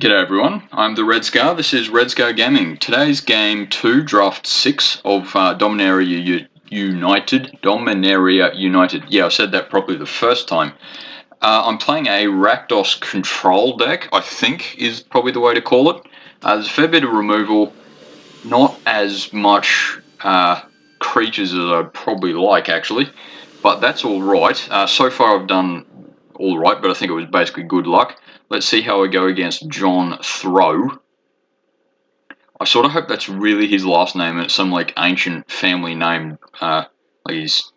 G'day everyone, I'm the Red Scar. This is Red Scar Gaming. Today's game 2, draft 6 of Dominaria United. Dominaria United. Yeah, I said that properly the first time. I'm playing a Rakdos control deck, I think is probably the way to call it. There's a fair bit of removal, not as much creatures as I'd probably like actually, but that's alright. So far I've done alright, but I think it was basically good luck. Let's see how I go against John Throw. I sort of hope that's really his last name and it's some like ancient family name, like his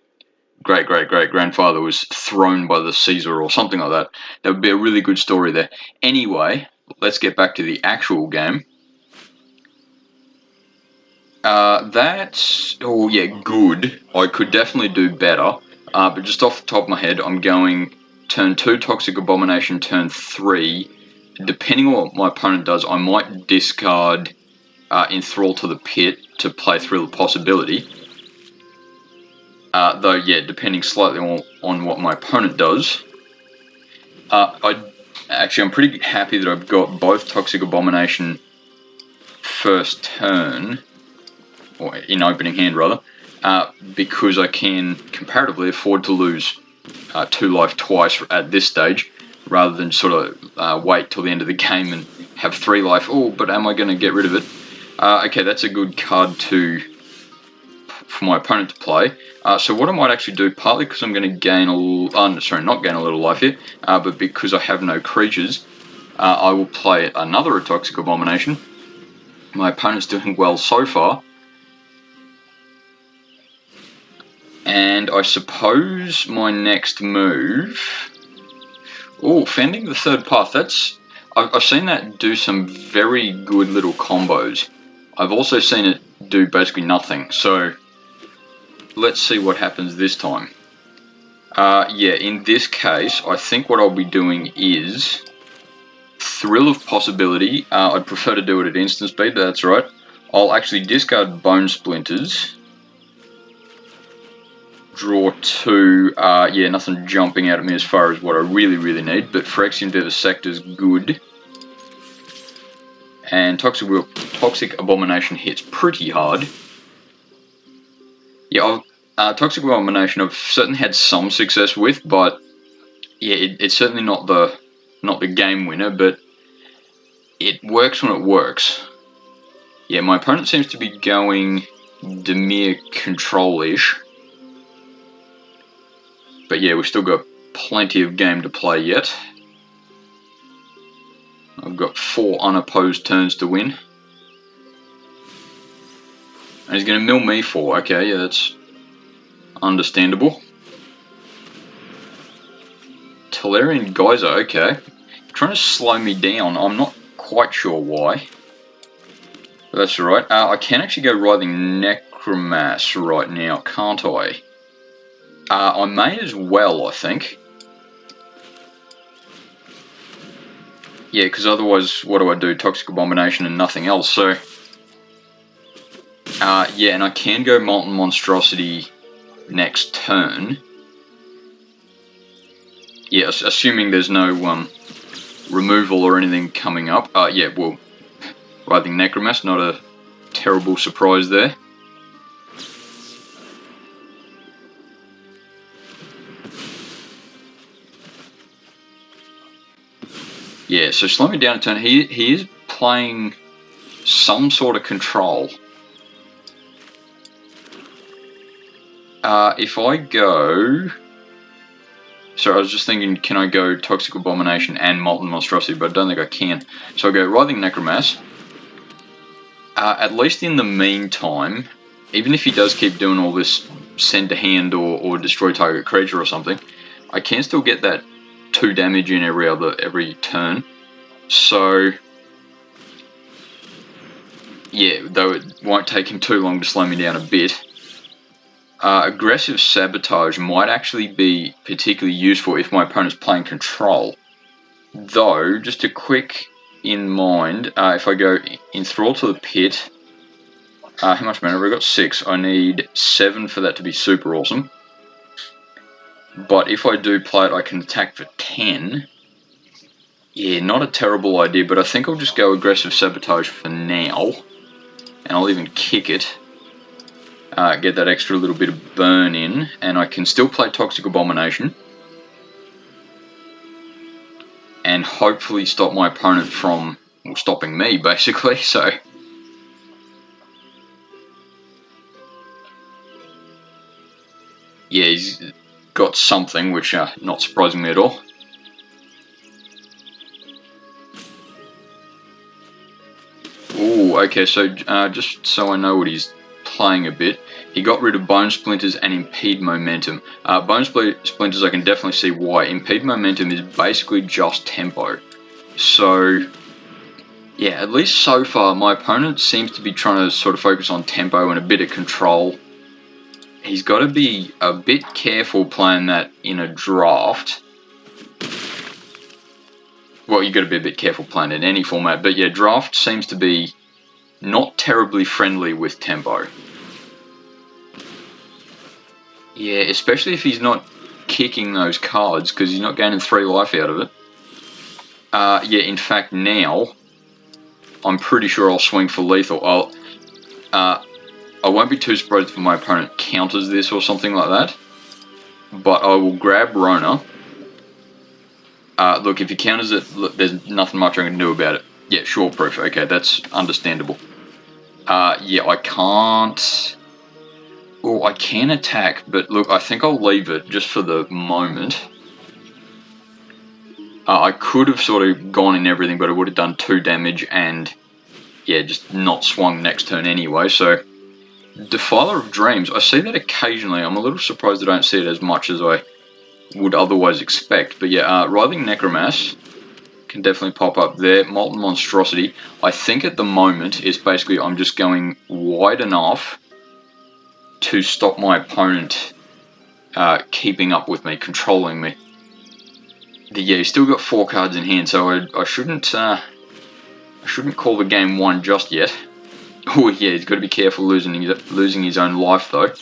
great-great-great-grandfather was thrown by the Caesar or something like that. That would be a really good story there. Anyway, let's get back to the actual game. That's, oh yeah, good. I could definitely do better, but just off the top of my head, I'm going turn 2 Toxic Abomination, turn 3. Depending on what my opponent does, I might discard Enthrall to the Pit to play Thrill of Possibility. Though, yeah, depending slightly on what my opponent does. I'm pretty happy that I've got both Toxic Abomination first turn, or in opening hand rather, because I can comparatively afford to lose 2 life twice at this stage, rather than sort of wait till the end of the game and have 3 life. Oh, but am I going to get rid of it? Okay, that's a good card for my opponent to play. So what I might actually do, partly because I'm going to gain not gain a little life here, but because I have no creatures, I will play another Toxic Abomination. My opponent's doing well so far. And I suppose my next move... Oh, Fending the Third Path. I've seen that do some very good little combos. I've also seen it do basically nothing. So let's see what happens this time. Yeah, in this case, I think what I'll be doing is Thrill of Possibility. I'd prefer to do it at instant speed, but that's right. I'll actually discard Bone Splinters. Draw 2, yeah, nothing jumping out at me as far as what I really need, but Phyrexian Vivisector's good. And Toxic Abomination hits pretty hard. Yeah, Toxic Abomination I've certainly had some success with, but yeah, it's certainly not the game winner, but it works when it works. Yeah, my opponent seems to be going Dimir control-ish. But yeah, we've still got plenty of game to play yet. I've got 4 unopposed turns to win. And he's going to mill me 4. Okay, yeah, that's understandable. Tolarian Geyser, okay. Trying to slow me down. I'm not quite sure why. But that's alright. I can actually go Writhing Necromass right now, can't I? I may as well, I think. Yeah, because otherwise, what do I do? Toxic Abomination and nothing else, so... yeah, and I can go Molten Monstrosity next turn. Yeah, assuming there's no removal or anything coming up. Yeah, well, Writhing Necromass, not a terrible surprise there. Yeah, so slow me down a turn. He is playing some sort of control. If I go... Sorry, I was just thinking, can I go Toxic Abomination and Molten Monstrosity, but I don't think I can. So I'll go Writhing Necromass. At least in the meantime, even if he does keep doing all this send to hand or destroy target creature or something, I can still get that 2 damage in every turn. So yeah, though it won't take him too long to slow me down a bit. Aggressive Sabotage might actually be particularly useful if my opponent's playing control. Though, just a quick in mind, if I go Enthrall to the Pit, how much mana have I got? 6. I need 7 for that to be super awesome. But if I do play it, I can attack for 10. Yeah, not a terrible idea, but I think I'll just go aggressive sabotage for now. And I'll even kick it. Get that extra little bit of burn in, and I can still play Toxic Abomination. And hopefully stop my opponent from, well, stopping me, basically, so... Yeah, he's got something, which not surprising me at all. Ooh, okay, so just so I know what he's playing a bit, he got rid of Bone Splinters and Impede Momentum. Bone Splinters, I can definitely see why. Impede Momentum is basically just tempo. So, yeah, at least so far, my opponent seems to be trying to sort of focus on tempo and a bit of control. He's got to be a bit careful playing that in a draft. Well, you've got to be a bit careful playing in any format, but yeah, draft seems to be not terribly friendly with tempo. Yeah, especially if he's not kicking those cards, because he's not gaining 3 life out of it. Yeah, in fact, now, I'm pretty sure I'll swing for lethal. I won't be too surprised if my opponent counters this or something like that. But I will grab Rona. Look, if he counters it, look, there's nothing much I can do about it. Yeah, short proof. Okay, that's understandable. Yeah, I can't... Oh, I can attack, but look, I think I'll leave it just for the moment. I could have sort of gone in everything, but it would have done 2 damage and, yeah, just not swung next turn anyway, so... Defiler of Dreams, I see that occasionally. I'm a little surprised I don't see it as much as I would otherwise expect. But yeah, Writhing Necromass can definitely pop up there. Molten Monstrosity, I think at the moment is basically I'm just going wide enough to stop my opponent keeping up with me, controlling me. Yeah, he's still got 4 cards in hand, so I shouldn't call the game won just yet. Oh yeah, he's got to be careful losing his own life though.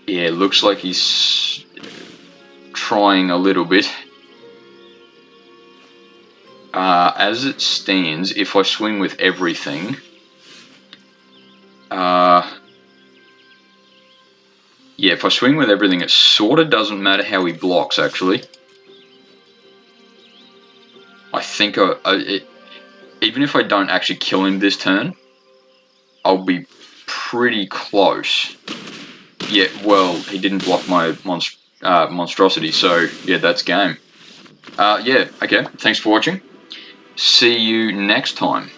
Yeah, looks like he's trying a little bit. As it stands, if I swing with everything, yeah, if I swing with everything, it sort of doesn't matter how he blocks, actually. I think even if I don't actually kill him this turn, I'll be pretty close. Yeah, well, he didn't block my monstrosity, so yeah, that's game. Yeah, okay, thanks for watching. See you next time.